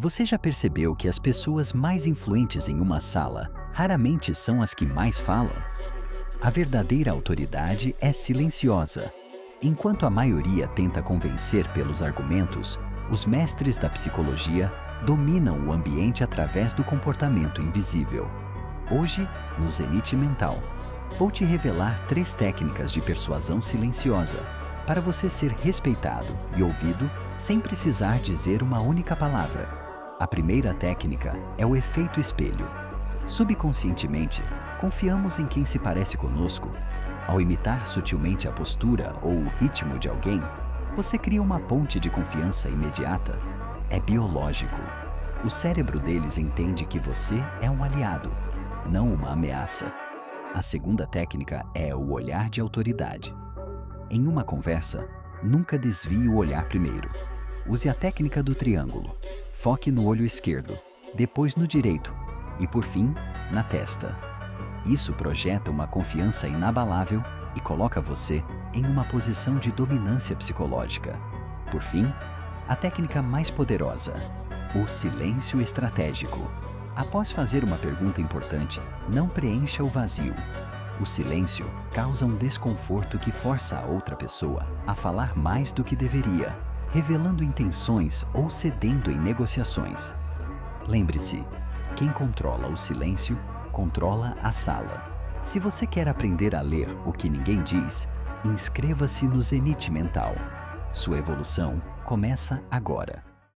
Você já percebeu que as pessoas mais influentes em uma sala raramente são as que mais falam? A verdadeira autoridade é silenciosa. Enquanto a maioria tenta convencer pelos argumentos, os mestres da psicologia dominam o ambiente através do comportamento invisível. Hoje, no Zenith Mental, vou te revelar 3 técnicas de persuasão silenciosa para você ser respeitado e ouvido sem precisar dizer uma única palavra. A primeira técnica é o efeito espelho. Subconscientemente, confiamos em quem se parece conosco. Ao imitar sutilmente a postura ou o ritmo de alguém, você cria uma ponte de confiança imediata. É biológico. O cérebro deles entende que você é um aliado, não uma ameaça. A segunda técnica é o olhar de autoridade. Em uma conversa, nunca desvie o olhar primeiro. Use a técnica do triângulo. Foque no olho esquerdo, depois no direito e, por fim, na testa. Isso projeta uma confiança inabalável e coloca você em uma posição de dominância psicológica. Por fim, a técnica mais poderosa, o silêncio estratégico. Após fazer uma pergunta importante, não preencha o vazio. O silêncio causa um desconforto que força a outra pessoa a falar mais do que deveria, revelando intenções ou cedendo em negociações. Lembre-se, quem controla o silêncio, controla a sala. Se você quer aprender a ler o que ninguém diz, inscreva-se no Zenith Mental. Sua evolução começa agora.